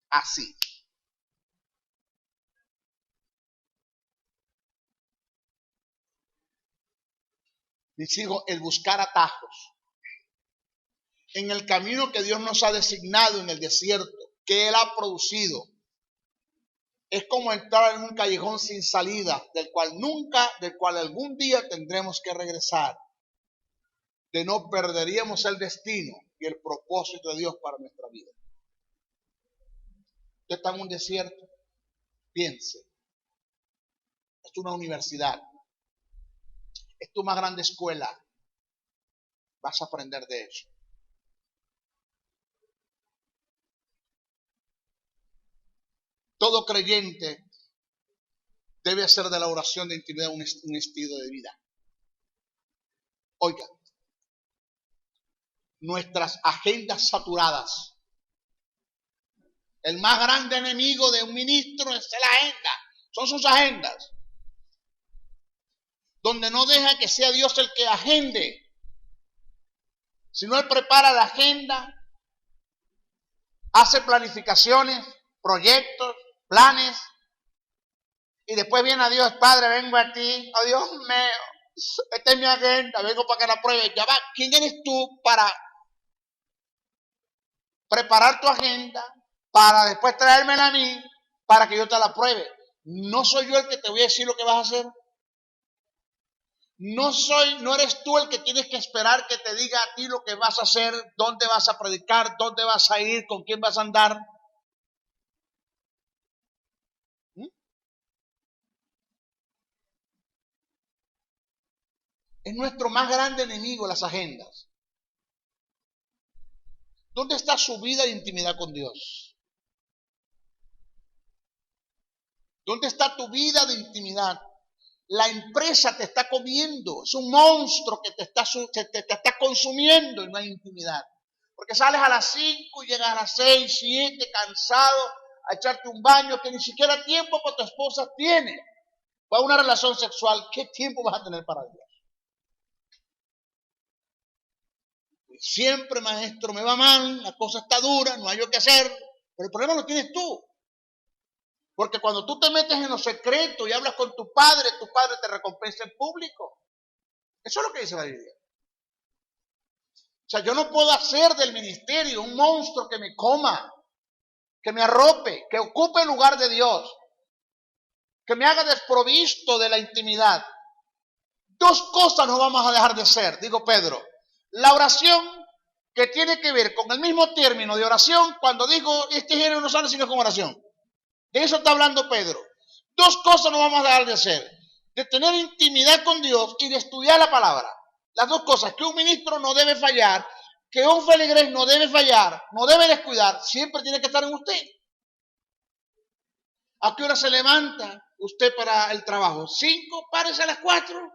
Así. Mis hijos, el buscar atajos en el camino que Dios nos ha designado en el desierto, que Él ha producido, es como entrar en un callejón sin salida, del cual algún día tendremos que regresar. De no perderíamos el destino y el propósito de Dios para nuestra vida. Usted está en un desierto, piense. Es una universidad. Es tu más grande escuela. Vas a aprender de eso. Todo creyente debe hacer de la oración de intimidad un estilo de vida. Oiga, nuestras agendas saturadas. El más grande enemigo de un ministro es la agenda. Son sus agendas. Donde no deja que sea Dios el que agende. Sino Él prepara la agenda, hace planificaciones, proyectos, planes. Y después viene a Dios, Padre, vengo a ti. Oh Dios mío, esta es mi agenda, vengo para que la pruebes. Ya va, ¿quién eres tú para preparar tu agenda? Para después traérmela a mí, para que yo te la pruebe. No soy yo el que te voy a decir lo que vas a hacer. No eres tú el que tienes que esperar que te diga a ti lo que vas a hacer, dónde vas a predicar, dónde vas a ir, con quién vas a andar. Es nuestro más grande enemigo, las agendas. ¿Dónde está su vida de intimidad con Dios? ¿Dónde está tu vida de intimidad? La empresa te está comiendo, es un monstruo que te está consumiendo y no hay intimidad. Porque sales a las 5 y llegas a las 6, 7, cansado, a echarte un baño que ni siquiera tiempo con tu esposa tienes. Para una relación sexual, ¿qué tiempo vas a tener para Dios? Siempre, maestro, me va mal, la cosa está dura, no hay yo qué hacer, pero el problema lo tienes tú. Porque cuando tú te metes en lo secreto y hablas con tu padre te recompensa en público. Eso es lo que dice la Biblia. O sea, yo no puedo hacer del ministerio un monstruo que me coma, que me arrope, que ocupe el lugar de Dios, que me haga desprovisto de la intimidad. Dos cosas no vamos a dejar de ser, digo Pedro. La oración, que tiene que ver con el mismo término de oración, cuando digo este género no sale sino con oración. De eso está hablando Pedro. Dos cosas no vamos a dejar de hacer: de tener intimidad con Dios y de estudiar la palabra. Las dos cosas que un ministro no debe fallar, que un feligrés no debe fallar, no debe descuidar, siempre tiene que estar en usted. ¿A qué hora se levanta usted para el trabajo? 5, párese a las 4.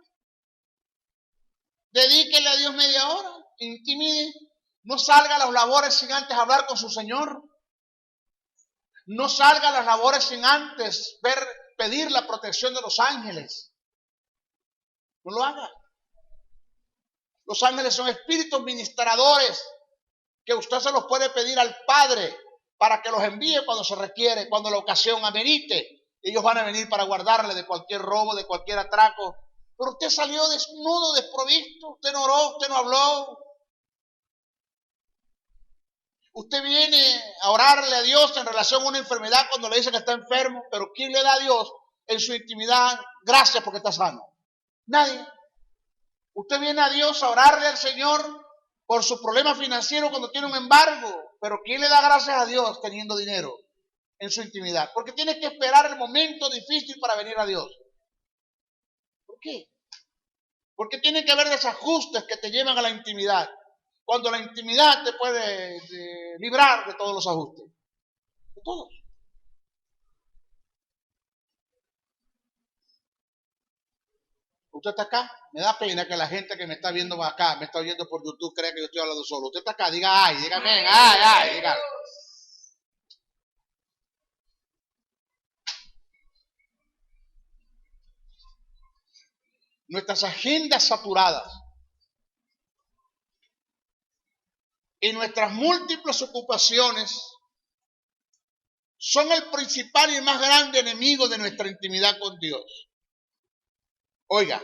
Dedíquele a Dios media hora, intimide. No salga a las labores sin antes hablar con su Señor. No salga a las labores sin antes pedir la protección de los ángeles. No lo haga. Los ángeles son espíritus ministradores que usted se los puede pedir al Padre para que los envíe cuando se requiere, cuando la ocasión amerite. Ellos van a venir para guardarle de cualquier robo, de cualquier atraco. Pero usted salió desnudo, desprovisto. Usted no oró, usted no habló. Usted viene a orarle a Dios en relación a una enfermedad cuando le dice que está enfermo. Pero ¿quién le da a Dios en su intimidad gracias porque está sano? Nadie. Usted viene a Dios a orarle al Señor por su problema financiero cuando tiene un embargo. Pero ¿quién le da gracias a Dios teniendo dinero en su intimidad? Porque tiene que esperar el momento difícil para venir a Dios. ¿Por qué? Porque tiene que haber desajustes que te llevan a la intimidad. Cuando la intimidad te puede librar de todos los ajustes. De todos. Usted está acá. Me da pena que la gente que me está viendo acá, me está oyendo por YouTube, crea que yo estoy hablando solo. Usted está acá, diga ay, diga amén, ay, diga. Nuestras agendas saturadas y nuestras múltiples ocupaciones son el principal y más grande enemigo de nuestra intimidad con Dios. Oiga,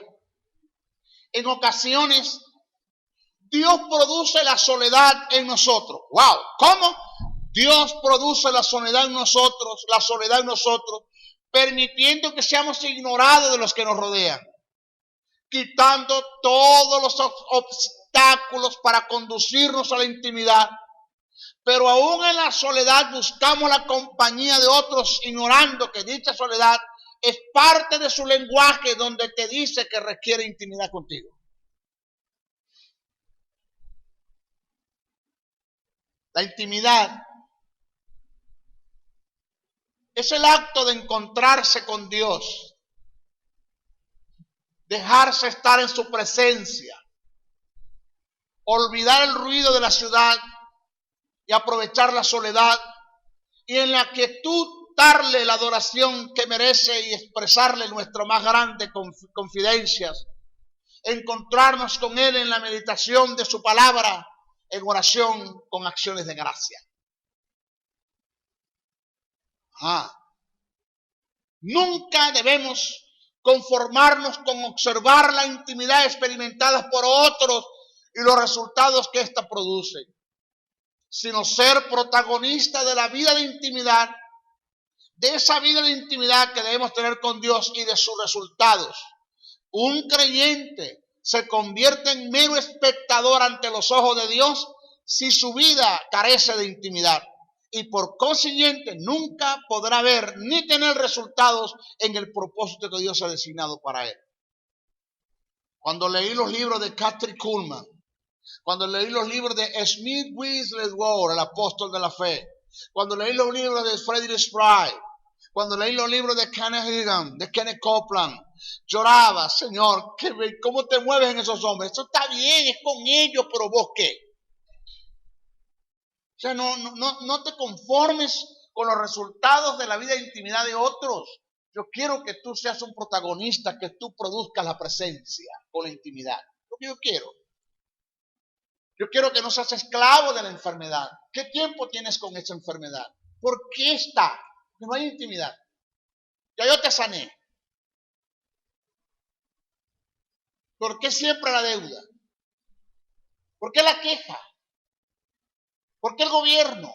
en ocasiones Dios produce la soledad en nosotros. ¡Wow! ¿Cómo? Dios produce la soledad en nosotros, permitiendo que seamos ignorados de los que nos rodean, quitando todos los obstáculos para conducirnos a la intimidad. Pero aún en la soledad buscamos la compañía de otros, ignorando que dicha soledad es parte de su lenguaje donde te dice que requiere intimidad contigo. La intimidad es el acto de encontrarse con Dios, dejarse estar en su presencia, olvidar el ruido de la ciudad y aprovechar la soledad, y en la quietud darle la adoración que merece y expresarle nuestras más grandes confidencias, encontrarnos con Él en la meditación de su palabra, en oración con acciones de gracia. Nunca debemos conformarnos con observar la intimidad experimentada por otros y los resultados que ésta produce, sino ser protagonista de la vida de intimidad, de esa vida de intimidad que debemos tener con Dios y de sus resultados. Un creyente se convierte en mero espectador ante los ojos de Dios si su vida carece de intimidad, y por consiguiente nunca podrá ver ni tener resultados en el propósito que Dios ha designado para él. Cuando leí los libros de Kathryn Kuhlman, cuando leí los libros de Smith Wigglesworth, el apóstol de la fe, cuando leí los libros de Frederick Spry, cuando leí los libros de Kenneth Hagin, de Kenneth Copeland, lloraba: Señor, ¿cómo te mueves en esos hombres? Eso está bien, es con ellos, pero ¿vos qué? O sea, no te conformes con los resultados de la vida de intimidad de otros. Yo quiero que tú seas un protagonista, que tú produzcas la presencia con la intimidad. Lo que yo quiero. Yo quiero que no seas esclavo de la enfermedad. ¿Qué tiempo tienes con esa enfermedad? ¿Por qué está? Porque no hay intimidad. Ya yo te sané. ¿Por qué siempre la deuda? ¿Por qué la queja? ¿Por qué el gobierno?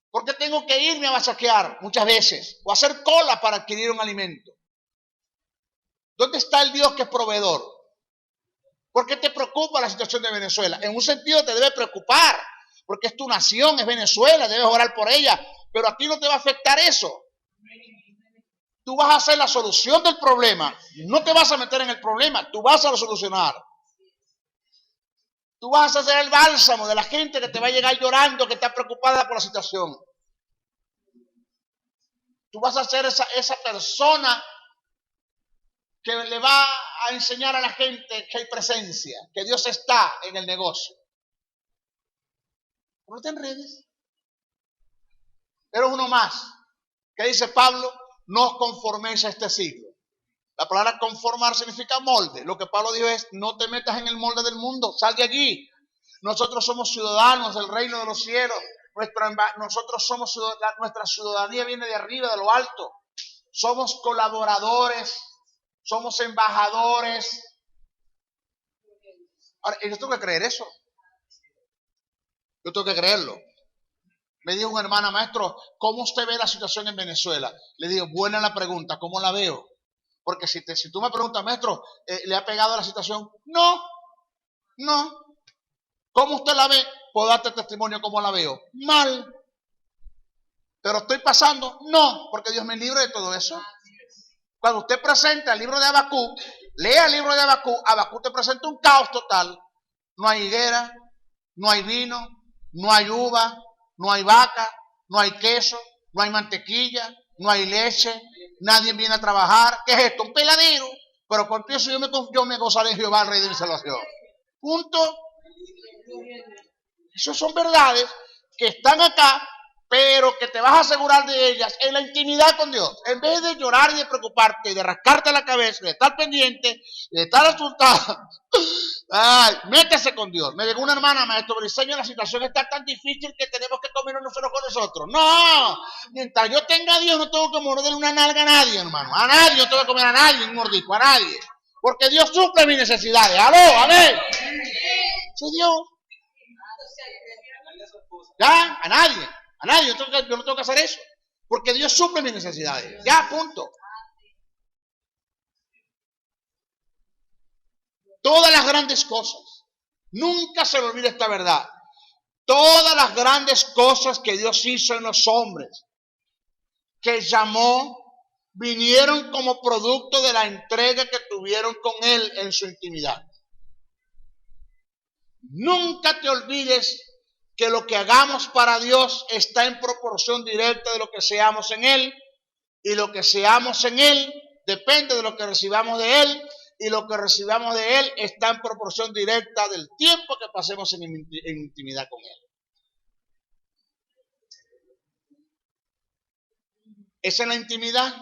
¿Por qué tengo que irme a bachaquear muchas veces? O hacer cola para adquirir un alimento. ¿Dónde está el Dios que es proveedor? ¿Por qué te preocupa la situación de Venezuela? En un sentido te debe preocupar, porque es tu nación, es Venezuela, debes orar por ella, pero a ti no te va a afectar eso. Tú vas a hacer la solución del problema, no te vas a meter en el problema, tú vas a solucionar. Tú vas a hacer el bálsamo de la gente que te va a llegar llorando, que está preocupada por la situación. Tú vas a ser esa persona que le va a enseñar a la gente que hay presencia, que Dios está en el negocio. No te enredes. Eres uno más. ¿Qué dice Pablo? No os conforméis a este siglo. La palabra conformar significa molde. Lo que Pablo dijo es, no te metas en el molde del mundo, sal de allí. Nosotros somos ciudadanos del reino de los cielos. Nuestra ciudadanía viene de arriba, de lo alto. Somos colaboradores, somos embajadores. Ahora, yo tengo que creer eso. Yo tengo que creerlo. Me dijo una hermana, maestro, ¿cómo usted ve la situación en Venezuela? Le digo, buena la pregunta, ¿cómo la veo? Porque si tú me preguntas, maestro, ¿le ha pegado a la situación? No. ¿Cómo usted la ve? Puedo darte testimonio cómo la veo. Mal. ¿Pero estoy pasando? No, porque Dios me libre de todo eso. Cuando usted presenta el libro de Habacuc, lea el libro de Habacuc, Habacuc te presenta un caos total. No hay higuera, no hay vino, no hay uva, no hay vaca, no hay queso, no hay mantequilla, no hay leche, nadie viene a trabajar. ¿Qué es esto? Un peladero. Pero con eso yo me gozaré en Jehová, el Rey de mi salvación. Punto. Esas son verdades que están acá, pero que te vas a asegurar de ellas en la intimidad con Dios. En vez de llorar y de preocuparte, de rascarte la cabeza, de estar pendiente, de estar asustado. Ay, métese con Dios. Me llegó una hermana, maestro Briseño, la situación está tan difícil que tenemos que comernos nosotros con nosotros. No, mientras yo tenga a Dios no tengo que morder una nalga a nadie, hermano. A nadie, no tengo que comer a nadie, un mordisco, a nadie. Porque Dios suple mis necesidades. ¡Aló! ¡Amén! Soy Dios. Ya, a nadie. Yo no tengo que hacer eso. Porque Dios suple mis necesidades. Ya, punto. Todas las grandes cosas. Nunca se me olvide esta verdad. Todas las grandes cosas que Dios hizo en los hombres, que llamó, vinieron como producto de la entrega que tuvieron con Él en su intimidad. Nunca te olvides que lo que hagamos para Dios está en proporción directa de lo que seamos en Él, y lo que seamos en Él depende de lo que recibamos de Él, y lo que recibamos de Él está en proporción directa del tiempo que pasemos en intimidad con Él. Es en la intimidad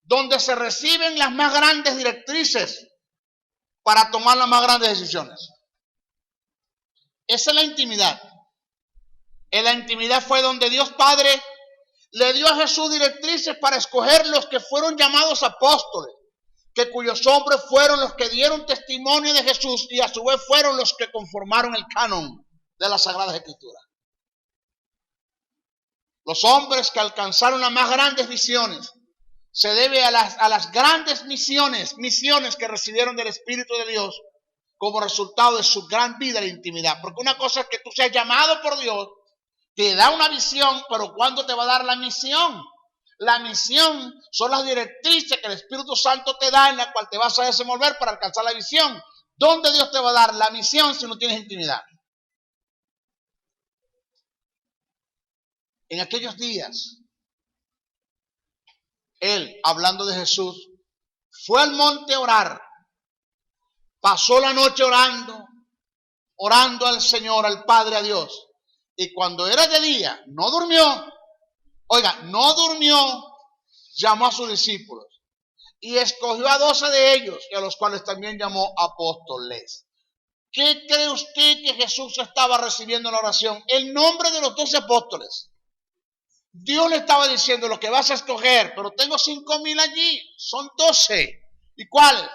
donde se reciben las más grandes directrices para tomar las más grandes decisiones. Esa es la intimidad. En la intimidad fue donde Dios Padre le dio a Jesús directrices para escoger los que fueron llamados apóstoles, que cuyos hombres fueron los que dieron testimonio de Jesús y a su vez fueron los que conformaron el canon de las Sagradas Escrituras. Los hombres que alcanzaron las más grandes visiones se debe a las grandes misiones que recibieron del Espíritu de Dios como resultado de su gran vida de intimidad. Porque una cosa es que tú seas llamado por Dios, te da una visión, pero ¿cuándo te va a dar la misión? La misión son las directrices que el Espíritu Santo te da, en la cual te vas a desenvolver para alcanzar la visión. ¿Dónde Dios te va a dar la misión si no tienes intimidad? En aquellos días, Él, hablando de Jesús, fue al monte a orar. Pasó la noche orando al Señor, al Padre, a Dios. Y cuando era de día, no durmió, llamó a sus discípulos y escogió a 12 de ellos, y a los cuales también llamó apóstoles. ¿Qué cree usted que Jesús estaba recibiendo en la oración? El nombre de los 12 apóstoles. Dios le estaba diciendo lo que vas a escoger, pero tengo 5,000 allí, son 12. ¿Y cuál?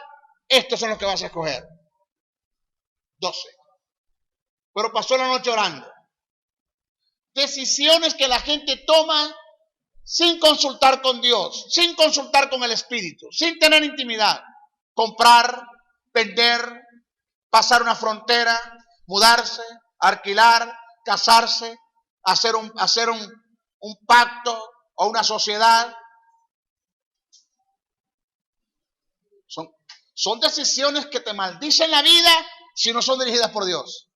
Estos son los que vas a escoger. 12. Pero pasó la noche orando. Decisiones que la gente toma sin consultar con Dios, sin consultar con el Espíritu, sin tener intimidad. Comprar, vender, pasar una frontera, mudarse, alquilar, casarse, hacer un pacto o una sociedad. Son decisiones que te maldicen la vida si no son dirigidas por Dios.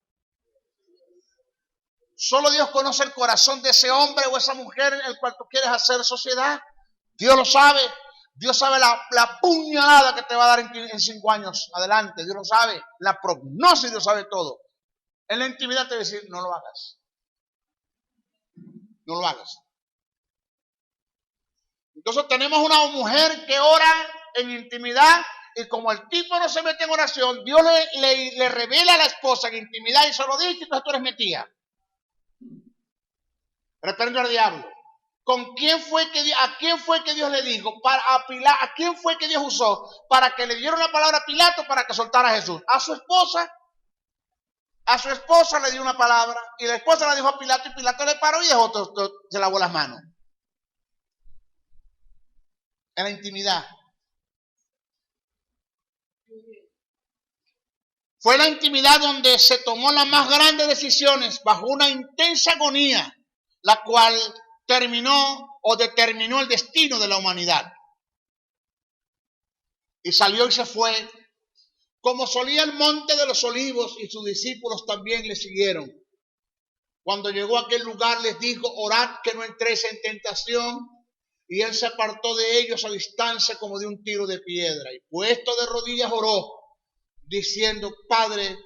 Solo Dios conoce el corazón de ese hombre o esa mujer en el cual tú quieres hacer sociedad. Dios lo sabe. Dios sabe la puñalada que te va a dar en 5 años adelante. Dios lo sabe. La prognosis, Dios sabe todo. En la intimidad te va a decir, no lo hagas. No lo hagas. Entonces tenemos una mujer que ora en intimidad y como el tipo no se mete en oración, Dios le revela a la esposa en intimidad y se lo dice y entonces tú eres metida. Reprendo al diablo. ¿A quién fue que Dios le dijo? ¿A quién fue que Dios usó para que le dieron la palabra a Pilato para que soltara a Jesús? A su esposa. A su esposa le dio una palabra y la esposa le dijo a Pilato y Pilato le paró y se lavó las manos. En la intimidad. Fue la intimidad donde se tomó las más grandes decisiones bajo una intensa agonía, la cual terminó o determinó el destino de la humanidad. Y salió y se fue, como solía el monte de los olivos, y sus discípulos también le siguieron. Cuando llegó a aquel lugar les dijo, orad que no entréis en tentación, y él se apartó de ellos a distancia como de un tiro de piedra, y puesto de rodillas oró, diciendo, Padre,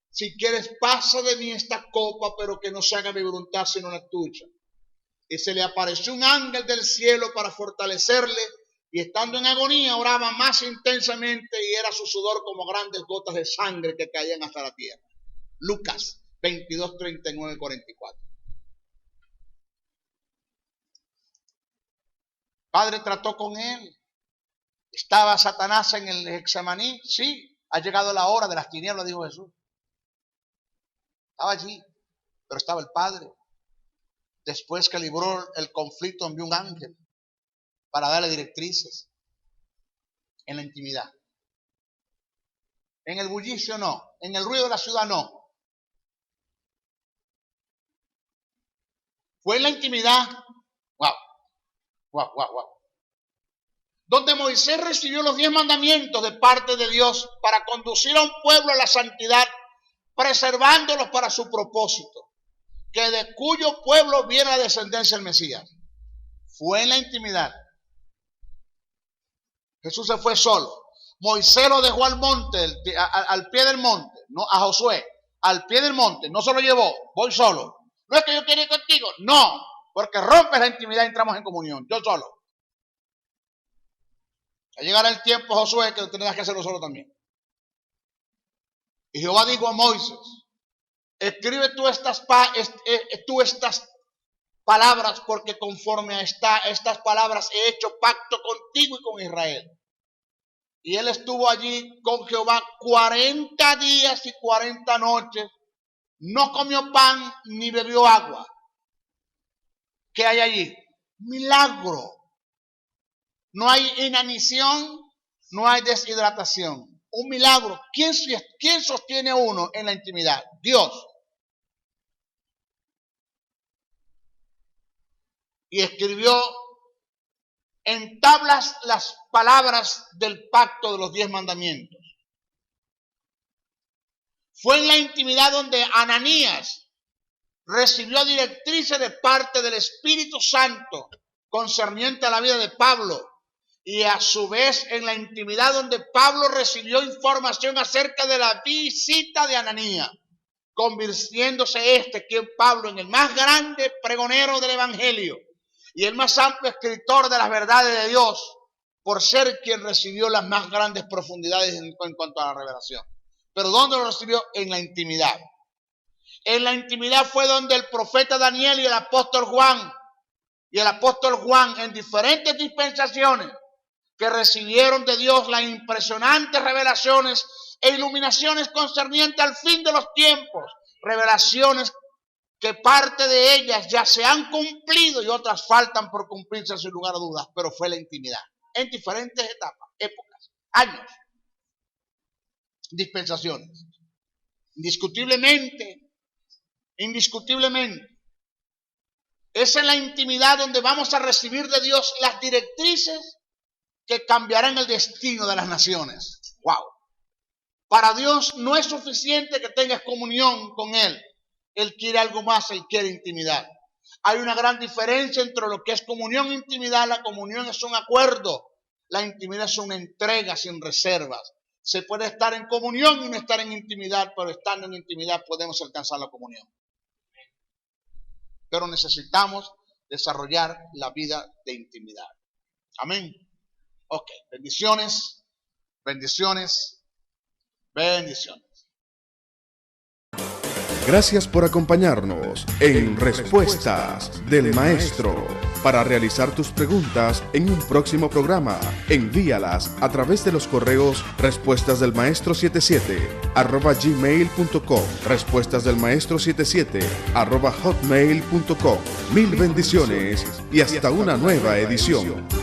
si quieres pasa de mí esta copa, pero que no se haga mi voluntad sino la tuya. Y se le apareció un ángel del cielo para fortalecerle, y estando en agonía oraba más intensamente, y era su sudor como grandes gotas de sangre que caían hasta la tierra. Lucas 22, 39, 44. Padre trató con él. ¿Estaba Satanás en el Getsemaní? Sí, ha llegado la hora de las tinieblas, dijo Jesús. Estaba allí, pero estaba el Padre. Después que libró el conflicto, envió un ángel para darle directrices en la intimidad. En el bullicio no, en el ruido de la ciudad no. Fue en la intimidad, donde Moisés recibió los 10 mandamientos de parte de Dios para conducir a un pueblo a la santidad, preservándolos para su propósito, que de cuyo pueblo viene la descendencia del Mesías. Fue en la intimidad. Jesús se fue solo. Moisés lo dejó al monte, al pie del monte, no a Josué, al pie del monte, no se lo llevó, voy solo. No es que yo quiera ir contigo, no, porque rompes la intimidad y entramos en comunión, yo solo. Al llegar el tiempo, Josué, que tendrás que hacerlo solo también. Y Jehová dijo a Moisés, escribe tú estas palabras, porque conforme a estas palabras he hecho pacto contigo y con Israel. Y él estuvo allí con Jehová 40 días y 40 noches. No comió pan ni bebió agua. ¿Qué hay allí? Milagro. No hay inanición, no hay deshidratación. Un milagro. ¿Quién sostiene a uno en la intimidad? Dios. Y escribió en tablas las palabras del pacto de los 10 mandamientos. Fue en la intimidad donde Ananías recibió directrices de parte del Espíritu Santo concerniente a la vida de Pablo. Y a su vez en la intimidad donde Pablo recibió información acerca de la visita de Ananías, convirtiéndose quien Pablo, en el más grande pregonero del Evangelio y el más amplio escritor de las verdades de Dios, por ser quien recibió las más grandes profundidades en cuanto a la revelación. ¿Pero dónde lo recibió? En la intimidad. En la intimidad fue donde el profeta Daniel y el apóstol Juan y el apóstol Juan en diferentes dispensaciones que recibieron de Dios las impresionantes revelaciones e iluminaciones concernientes al fin de los tiempos, revelaciones que parte de ellas ya se han cumplido y otras faltan por cumplirse sin lugar a dudas, pero fue la intimidad en diferentes etapas, épocas, años, dispensaciones. Indiscutiblemente, es en la intimidad donde vamos a recibir de Dios las directrices que cambiarán el destino de las naciones. ¡Wow! Para Dios no es suficiente que tengas comunión con Él. Él quiere algo más, Él quiere intimidad. Hay una gran diferencia entre lo que es comunión e intimidad. La comunión es un acuerdo. La intimidad es una entrega sin reservas. Se puede estar en comunión y no estar en intimidad, pero estando en intimidad podemos alcanzar la comunión. Pero necesitamos desarrollar la vida de intimidad. Amén. Ok, bendiciones, bendiciones, bendiciones. Gracias por acompañarnos en Respuestas del Maestro. Para realizar tus preguntas en un próximo programa, envíalas a través de los correos respuestasdelmaestro77@gmail.com, respuestasdelmaestro77@hotmail.com. Mil bendiciones y hasta una nueva edición.